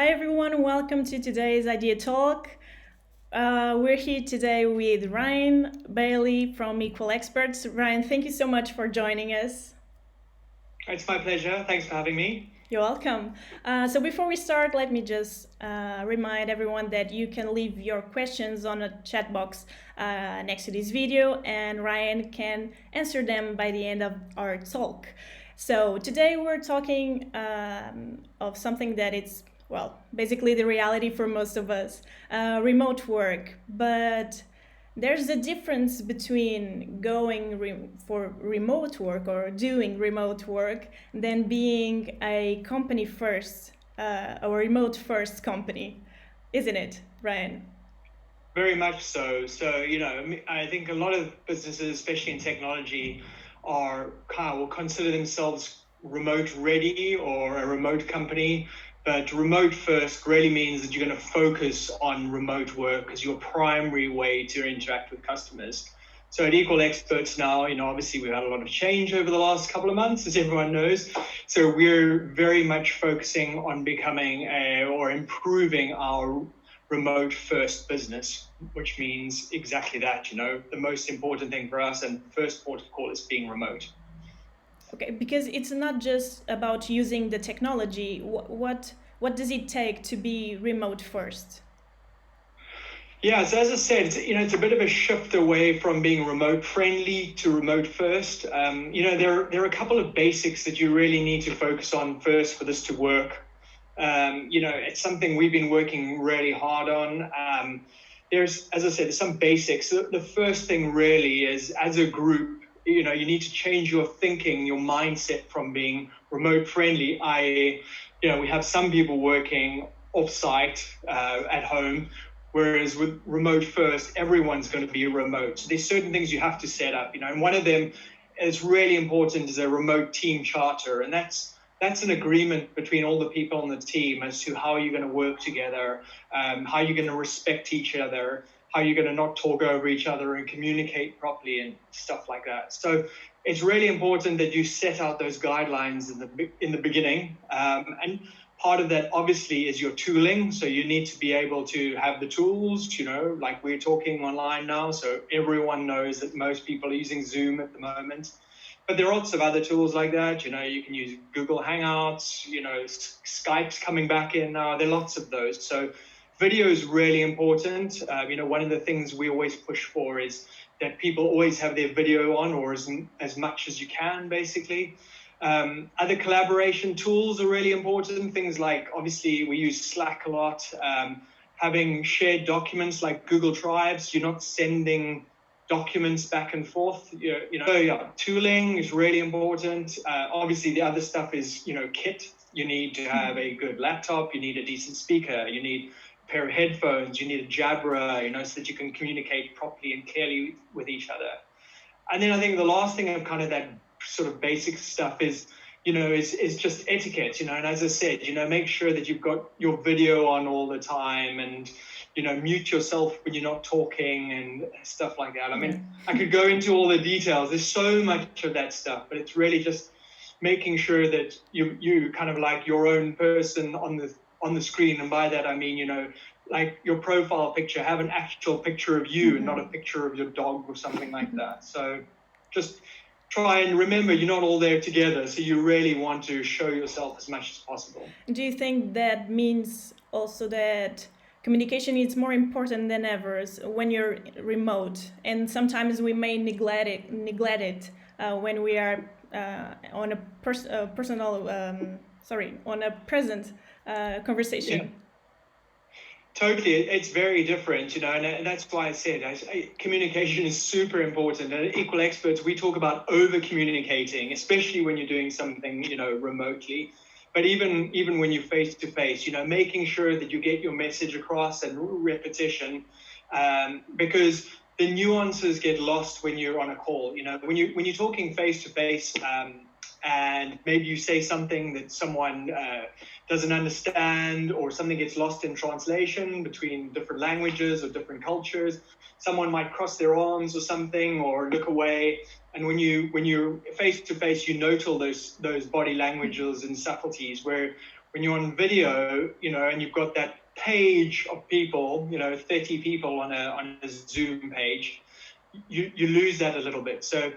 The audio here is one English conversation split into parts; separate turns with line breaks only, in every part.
Hi everyone, welcome to today's Idea Talk. We're here today with Ryan Bailey from Equal Experts. Ryan, thank you so much for joining us.
It's my pleasure. Thanks for having me.
You're welcome. So before we start, let me just remind everyone that you can leave your questions on a chat box next to this video, and Ryan can answer them by the end of our talk. So today we're talking of something that it's, well, basically the reality for most of us, remote work. But there's a difference between going for remote work or doing remote work than being a company first, a remote first company, isn't it, Ryan?
Very much so. I think a lot of businesses, especially in technology, will consider themselves remote ready or a remote company. But remote first really means that you're going to focus on remote work as your primary way to interact with customers. So at Equal Experts now, obviously we've had a lot of change over the last couple of months, as everyone knows. So we're very much focusing on becoming or improving our remote first business, which means exactly that. The most important thing for us and first port of call is being remote.
Okay, because it's not just about using the technology. What does it take to be remote first?
Yeah, so as I said, it's a bit of a shift away from being remote friendly to remote first. There are a couple of basics that you really need to focus on first for this to work. It's something we've been working really hard on. As I said, there's some basics. The first thing really is, as a group, you need to change your thinking, your mindset from being remote friendly, i.e., we have some people working off-site at home, whereas with remote first, everyone's going to be remote. So there's certain things you have to set up, and one of them is really important is a remote team charter, and that's an agreement between all the people on the team as to how you're going to work together, how you're going to respect each other, how you're going to not talk over each other and communicate properly and stuff like that. So it's really important that you set out those guidelines in the beginning. And part of that obviously is your tooling. So you need to be able to have the tools, like we're talking online now. So everyone knows that most people are using Zoom at the moment. But there are lots of other tools like that. You can use Google Hangouts, Skype's coming back in now. There are lots of those. So video is really important. One of the things we always push for is that people always have their video on, or as much as you can, basically. Other collaboration tools are really important. Things like, obviously, we use Slack a lot. Having shared documents like Google Drives, you're not sending documents back and forth. Tooling is really important. Obviously, the other stuff is, kit. You need to have a good laptop. You need a decent speaker. You need a pair of headphones. You need a Jabra, so that you can communicate properly and clearly with each other. And then I think the last thing of kind of that sort of basic stuff is just etiquette, and as I said, make sure that you've got your video on all the time and, mute yourself when you're not talking and stuff like that. I mean, I could go into all the details. There's so much of that stuff, but it's really just making sure that you kind of like your own person on the screen. And by that, I mean, like your profile picture, have an actual picture of you and not a picture of your dog or something like that. So just try and remember you're not all there together, so you really want to show yourself as much as possible.
Do you think that means also that communication is more important than ever when you're remote, and sometimes we may neglect it when we are on a personal on a present conversation?
Yeah. Totally, it's very different, and that's why I said communication is super important. And at Equal Experts, we talk about over communicating, especially when you're doing something, remotely. But even when you're face to face, making sure that you get your message across and repetition, because the nuances get lost when you're on a call. When you're talking face to face. And maybe you say something that someone doesn't understand, or something gets lost in translation between different languages or different cultures. Someone might cross their arms or something, or look away. And when you're face to face, you note all those body languages and subtleties. Where when you're on video, and you've got that page of people, 30 people on a Zoom page, you lose that a little bit. So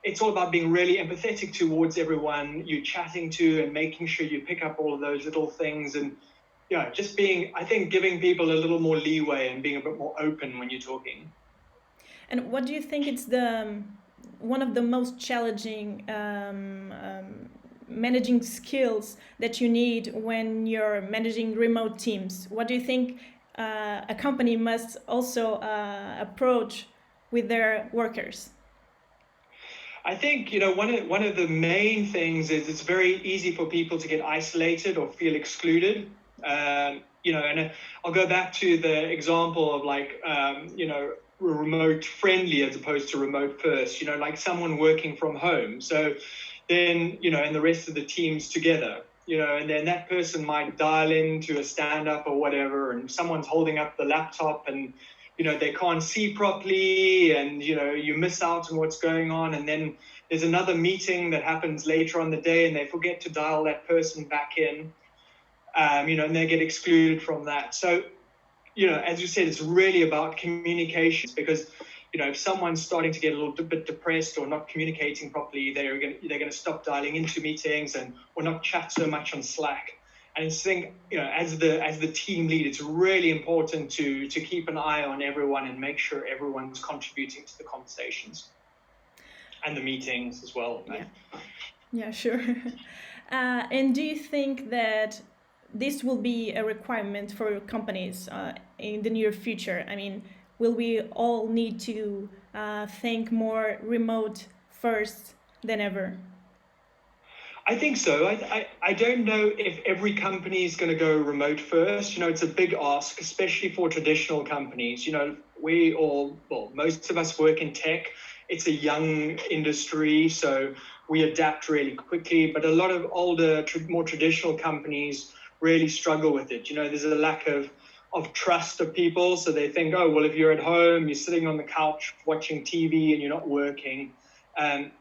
it's all about being really empathetic towards everyone you're chatting to and making sure you pick up all of those little things, and just I think giving people a little more leeway and being a bit more open when you're talking.
And what do you think it's the one of the most challenging managing skills that you need when you're managing remote teams? What do you think a company must also approach with their workers?
I think one of the main things is it's very easy for people to get isolated or feel excluded. And I'll go back to the example of remote friendly as opposed to remote first. Like someone working from home. So then and the rest of the team's together. And then that person might dial into a stand-up or whatever, and someone's holding up the laptop and they can't see properly, and you miss out on what's going on, and then there's another meeting that happens later on the day and they forget to dial that person back in, and they get excluded from that. So as you said, it's really about communications, because if someone's starting to get a little bit depressed or not communicating properly, they're going to stop dialing into meetings or not chat so much on Slack. And I think, as the team lead, it's really important to keep an eye on everyone and make sure everyone's contributing to the conversations and the meetings as well.
Yeah, sure. And do you think that this will be a requirement for companies in the near future? I mean, will we all need to think more remote first than ever?
I think so. I don't know if every company is going to go remote first. It's a big ask, especially for traditional companies. Most of us work in tech. It's a young industry, so we adapt really quickly. But a lot of older, more traditional companies really struggle with it. There's a lack of trust of people. So they think, oh, well, if you're at home, you're sitting on the couch watching TV and you're not working.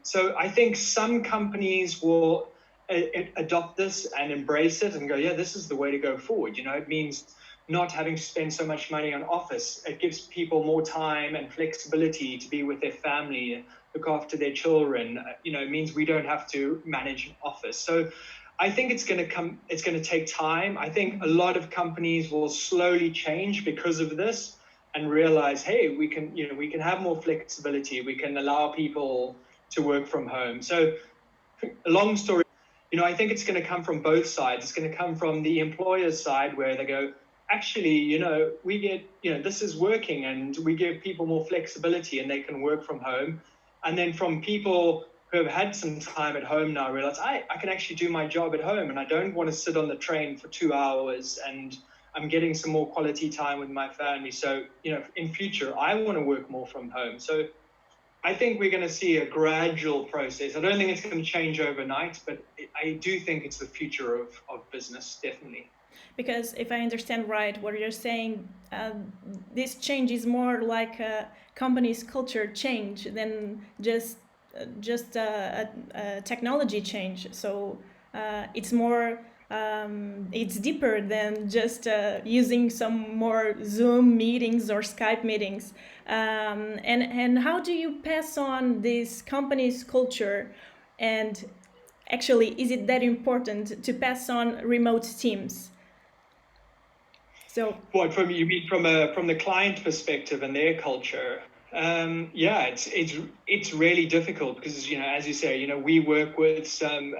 So I think some companies will adopt this and embrace it and go, yeah, this is the way to go forward. It means not having to spend so much money on office. It gives people more time and flexibility to be with their family, look after their children. It means we don't have to manage an office. So I think it's going to take time. I think a lot of companies will slowly change because of this and realize, hey, we can have more flexibility. We can allow people to work from home. So a long story, I think it's going to come from both sides. It's going to come from the employer's side, where they go, actually, we get, this is working, and we give people more flexibility and they can work from home. And then from people who have had some time at home now realize, I can actually do my job at home, and I don't want to sit on the train for 2 hours, and I'm getting some more quality time with my family. So, in future, I want to work more from home. So I think we're going to see a gradual process. I don't think it's going to change overnight, but I do think it's the future of business, definitely.
Because if I understand right, what you're saying, this change is more like a company's culture change than just a technology change. So it's more, it's deeper than just using some more Zoom meetings or Skype meetings. And how do you pass on this company's culture? And actually, is it that important to pass on remote teams? So
what you mean from the client perspective and their culture? Yeah, it's really difficult because as you say, we work with some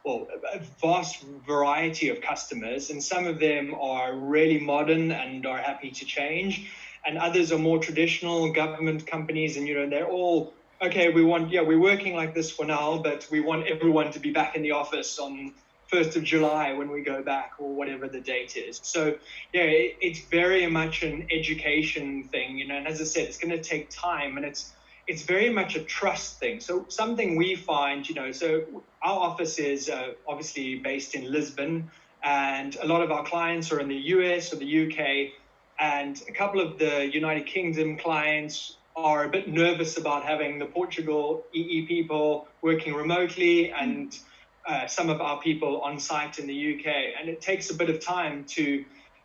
a vast variety of customers, and some of them are really modern and are happy to change, and others are more traditional government companies, and they're all okay. We're working like this for now, but we want everyone to be back in the office on 1st of July when we go back, or whatever the date is. So yeah, it's very much an education thing, and as I said, it's going to take time, and it's very much a trust thing. So something we find, so our office is obviously based in Lisbon, and a lot of our clients are in the US or the UK, and a couple of the United Kingdom clients are a bit nervous about having the Portugal EE people working remotely, and some of our people on site in the UK, and it takes a bit of time to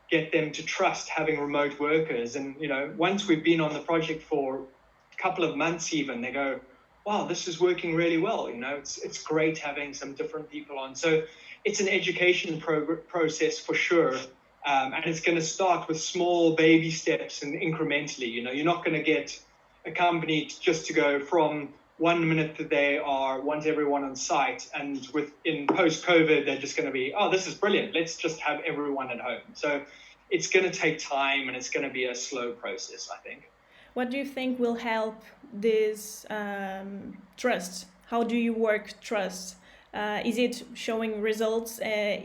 get them to trust having remote workers. And once we've been on the project for a couple of months, even they go, "Wow, this is working really well." It's great having some different people on. So it's an education process for sure, and it's going to start with small baby steps and incrementally. You're not going to get a company just to go from 1 minute that they want everyone on site, and in post-COVID, they're just going to be, "Oh, this is brilliant. Let's just have everyone at home." So it's going to take time, and it's going to be a slow process, I think.
What do you think will help this trust? How do you work trust? Is it showing results?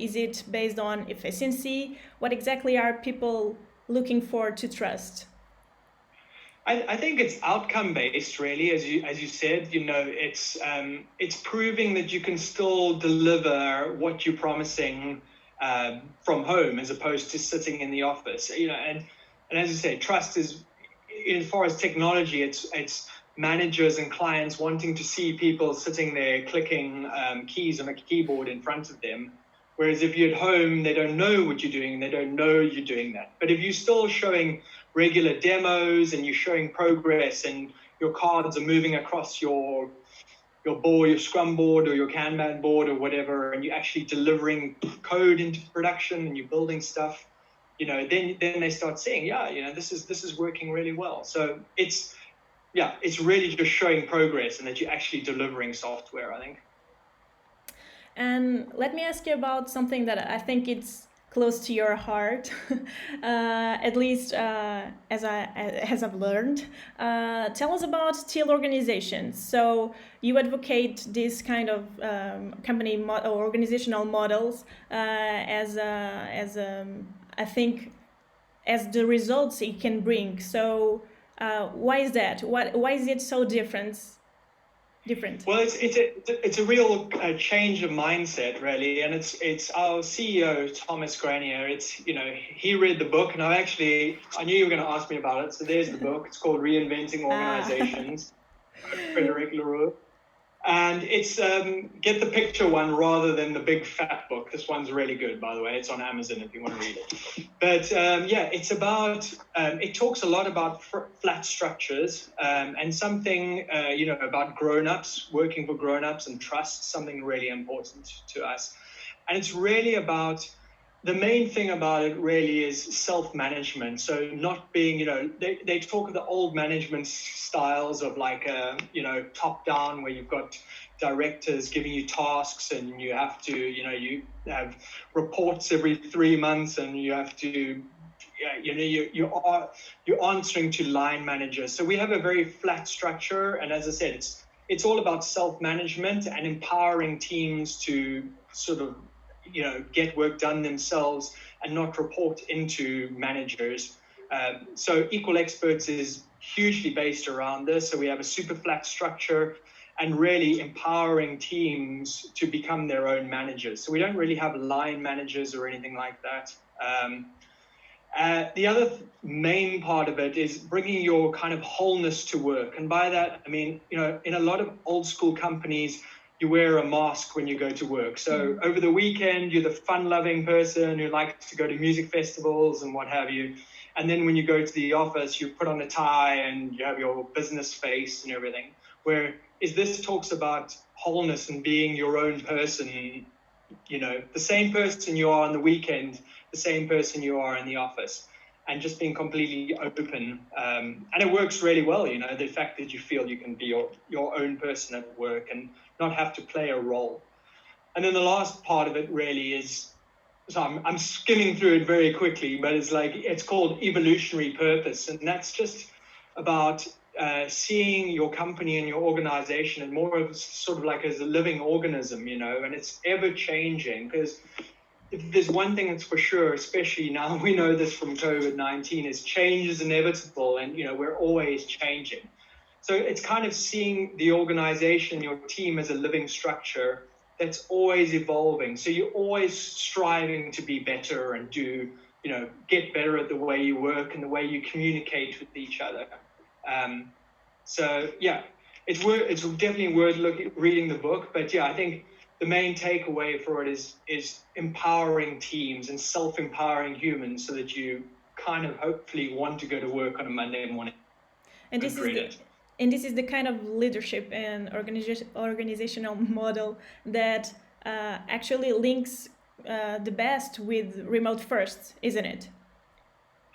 Is it based on efficiency? What exactly are people looking for to trust?
I think it's outcome based, really, as you said. It's proving that you can still deliver what you're promising from home as opposed to sitting in the office. And as you say, trust is, as far as technology, it's managers and clients wanting to see people sitting there clicking keys on a keyboard in front of them. Whereas if you're at home, they don't know what you're doing, and they don't know you're doing that. But if you're still showing regular demos and you're showing progress and your cards are moving across your board, your Scrum board or your Kanban board or whatever, and you're actually delivering code into production and you're building stuff, then they start saying, this is working really well. So it's really just showing progress and that you're actually delivering software, I think.
And let me ask you about something that I think it's close to your heart, at least as I've learned. Tell us about teal organizations. So you advocate this kind of company or organizational models as I think as the results it can bring. So why is that? Why is it so different?
Well, it's a real change of mindset, really, and it's our CEO Thomas Granier. He read the book, and I knew you were going to ask me about it, so there's the book. It's called Reinventing Organizations, Frederic Leroux. And it's get the picture one rather than the big fat book. This one's really good, by the way. It's on Amazon if you want to read it. But it's about, it talks a lot about flat structures and something, about grown-ups, working for grown-ups and trust, something really important to us. And it's really about, the main thing about it really is self-management. So not being, they talk of the old management styles of like, top-down, where you've got directors giving you tasks and you have to, you have reports every 3 months and you have to, you're answering to line managers. So we have a very flat structure. And as I said, it's all about self-management and empowering teams to sort of, get work done themselves and not report into managers. So Equal Experts is hugely based around this. So we have a super flat structure and really empowering teams to become their own managers. So we don't really have line managers or anything like that. The other main part of it is bringing your kind of wholeness to work. And by that, I mean, in a lot of old school companies, you wear a mask when you go to work. So over the weekend, you're the fun-loving person who likes to go to music festivals and what have you. And then when you go to the office, you put on a tie and you have your business face and everything. This talks about wholeness and being your own person, the same person you are on the weekend, the same person you are in the office, and just being completely open. And it works really well, the fact that you feel you can be your own person at work and not have to play a role. And then the last part of it really is, so I'm skimming through it very quickly, but it's called evolutionary purpose. And that's just about seeing your company and your organization and more of sort of like as a living organism, and it's ever changing. Because if there's one thing that's for sure, especially now we know this from COVID-19, is change is inevitable, and we're always changing. So it's kind of seeing the organization, your team, as a living structure that's always evolving. So you're always striving to be better and get better at the way you work and the way you communicate with each other. It's definitely worth reading the book. But I think the main takeaway for it is empowering teams and self-empowering humans so that you kind of hopefully want to go to work on a Monday morning.
And this is the kind of leadership and organizational model that actually links the best with remote first, isn't it?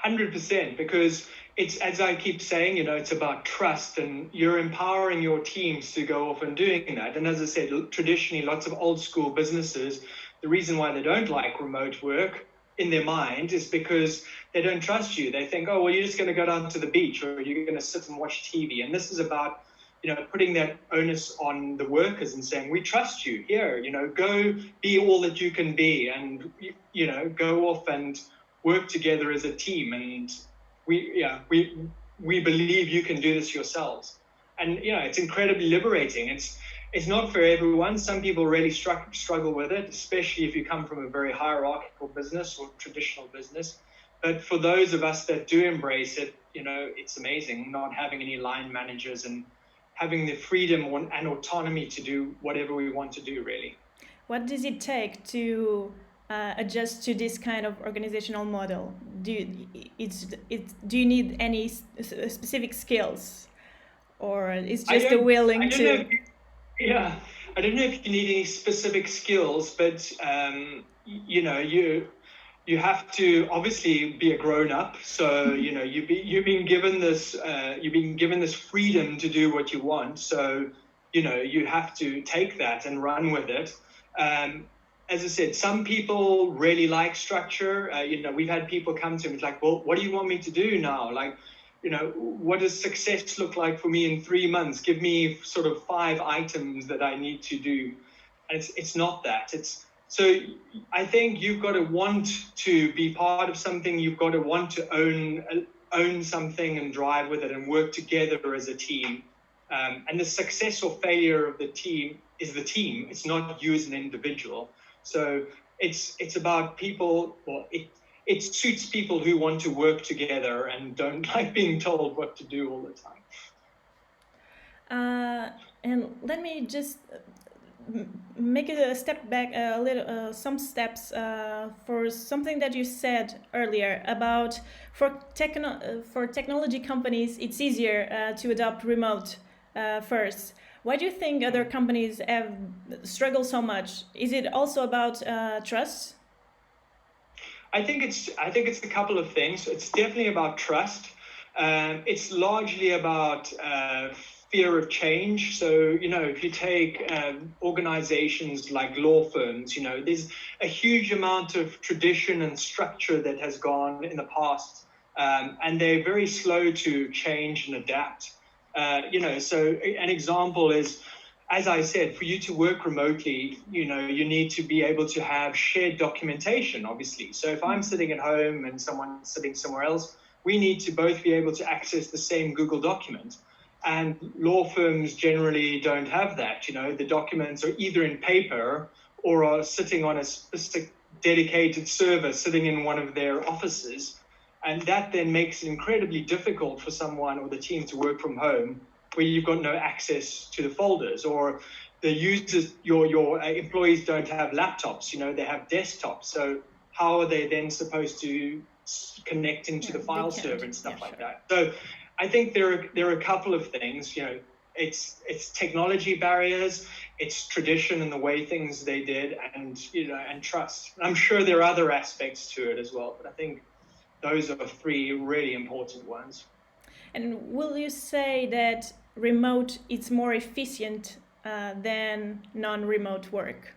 100%, because it's, as I keep saying, it's about trust, and you're empowering your teams to go off and doing that. And as I said, traditionally, lots of old school businesses, the reason why they don't like remote work in their mind is because they don't trust you. They think, oh, well, you're just going to go down to the beach, or you're going to sit and watch TV. And this is about, putting that onus on the workers and saying, we trust you here, go be all that you can be, and, go off and work together as a team. And we believe you can do this yourselves. And, it's incredibly liberating. It's not for everyone. Some people really struggle with it, especially if you come from a very hierarchical business or traditional business. But for those of us that do embrace it, it's amazing not having any line managers and having the freedom and autonomy to do whatever we want to do, really.
What does it take to adjust to this kind of organizational model? Do you need any specific skills, or it's just the willing to?
I don't know if you need any specific skills, but you have to obviously be a grown up. So you've been given this freedom to do what you want. So you have to take that and run with it. As I said, some people really like structure. We've had people come to me like, well, what do you want me to do now? Like, what does success look like for me in 3 months? Give me sort of 5 items that I need to do. And it's not that. So I think you've got to want to be part of something. You've got to want to own something and drive with it and work together as a team. And the success or failure of the team is the team. It's not you as an individual. So it's about people. Well, it suits people who want to work together and don't like being told what to do all the time.
And let me just make it a step back a little, some steps for something that you said earlier about for technology companies, it's easier to adopt remote first. Why do you think other companies have struggled so much? Is it also about trust?
I think it's a couple of things. It's definitely about trust. It's largely about fear of change. So, if you take organizations like law firms, there's a huge amount of tradition and structure that has gone in the past, and they're very slow to change and adapt. So an example is, as I said, for you to work remotely, you need to be able to have shared documentation, obviously. So if I'm sitting at home and someone's sitting somewhere else, we need to both be able to access the same Google document. And law firms generally don't have that. The documents are either in paper or are sitting on a specific dedicated server sitting in one of their offices. And that then makes it incredibly difficult for someone or the team to work from home where you've got no access to the folders, or the users, your employees don't have laptops, they have desktops. So how are they then supposed to connect into the file server and stuff like that? So I think there are a couple of things, it's technology barriers, it's tradition and the way things they did, and trust. I'm sure there are other aspects to it as well, but I think those are 3 really important ones.
And will you say that remote is more efficient than non-remote work?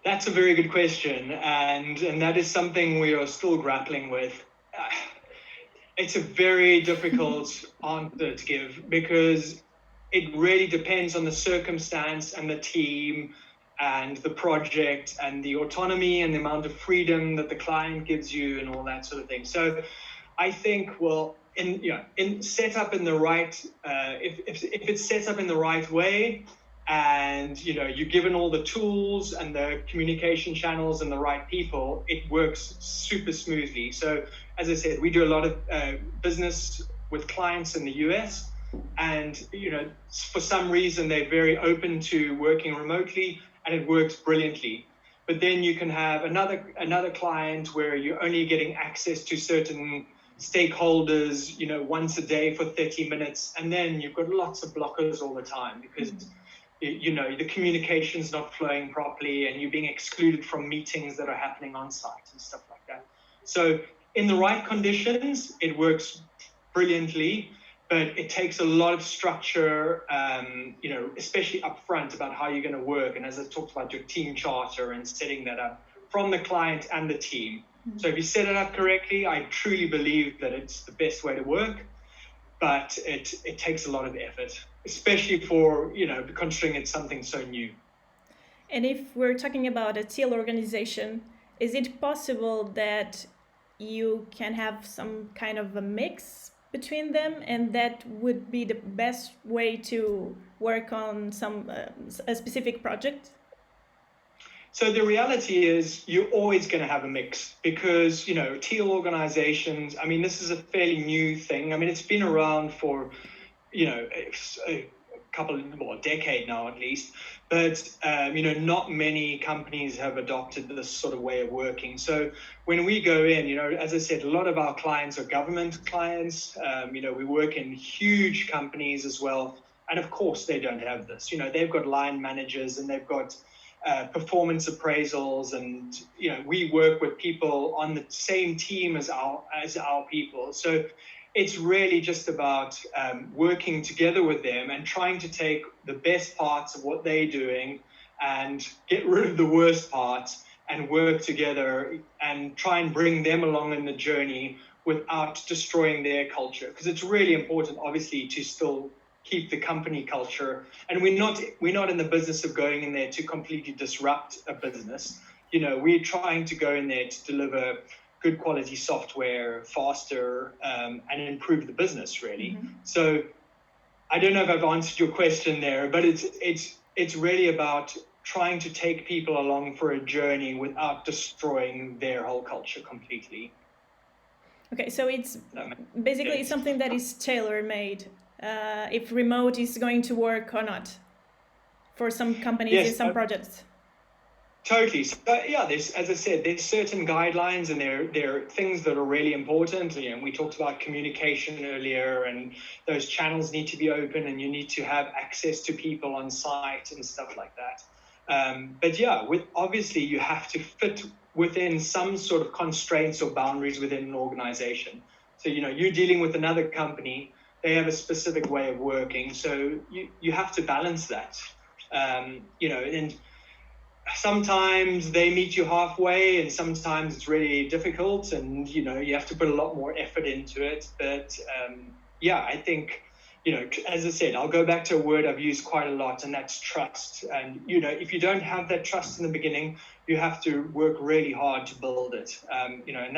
That's a very good question, and that is something we are still grappling with. It's a very difficult answer to give because it really depends on the circumstance and the team and the project and the autonomy and the amount of freedom that the client gives you and all that sort of thing. So I think, well, in set up in the right, if it's set up in the right way, and you're given all the tools and the communication channels and the right people, it works super smoothly. So as I said, we do a lot of business with clients in the US, and for some reason they're very open to working remotely, and it works brilliantly. But then you can have another client where you're only getting access to certain stakeholders, once a day for 30 minutes, and then you've got lots of blockers all the time because the communication's not flowing properly and you're being excluded from meetings that are happening on site and stuff like that. So in the right conditions, it works brilliantly, but it takes a lot of structure, especially upfront about how you're going to work. And as I talked about, your team charter and setting that up from the client and the team. So if you set it up correctly, I truly believe that it's the best way to work, but it takes a lot of effort, especially for, considering it's something so new.
And if we're talking about a teal organization, is it possible that you can have some kind of a mix between them, and that would be the best way to work on a specific project?
So the reality is you're always going to have a mix because, teal organizations, this is a fairly new thing. It's been around for, a decade now at least, but, not many companies have adopted this sort of way of working. So when we go in, as I said, a lot of our clients are government clients. We work in huge companies as well. And of course they don't have this, they've got line managers and they've got performance appraisals, and we work with people on the same team as our people. So it's really just about working together with them and trying to take the best parts of what they're doing and get rid of the worst parts and work together and try and bring them along in the journey without destroying their culture, because it's really important, obviously, to still keep the company culture. And we're not in the business of going in there to completely disrupt a business. We're trying to go in there to deliver good quality software faster and improve the business, really. So I don't know if I've answered your question there, but it's really about trying to take people along for a journey without destroying their whole culture completely.
Okay, so it's basically something that is tailor-made, if remote is going to work or not, for some companies in some projects.
Totally. So, there's, as I said, there's certain guidelines, and there are things that are really important. And we talked about communication earlier, and those channels need to be open, and you need to have access to people on site and stuff like that. But obviously you have to fit within some sort of constraints or boundaries within an organization. So, you're dealing with another company, they have a specific way of working. So you have to balance that, and sometimes they meet you halfway, and sometimes it's really difficult, and, you have to put a lot more effort into it. But I think, as I said, I'll go back to a word I've used quite a lot, and that's trust. And, if you don't have that trust in the beginning, you have to work really hard to build it. And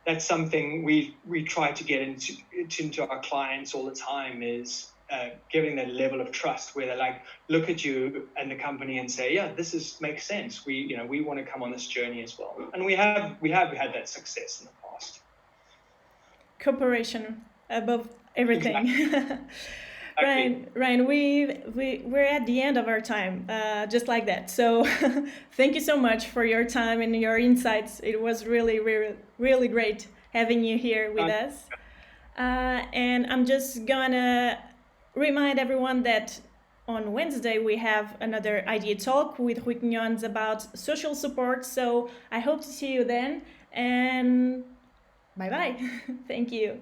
that's something we try to get into our clients all the time, is giving that level of trust where they look at you and the company and say, yeah, makes sense. We want to come on this journey as well. And we have had that success in the past.
Cooperation above everything.
Exactly.
Ryan, we're at the end of our time, just like that. So thank you so much for your time and your insights. It was really, really, really great having you here with us. And I'm just gonna remind everyone that on Wednesday we have another idea talk with Ruignons about social support. So I hope to see you then, and bye bye. Thank you.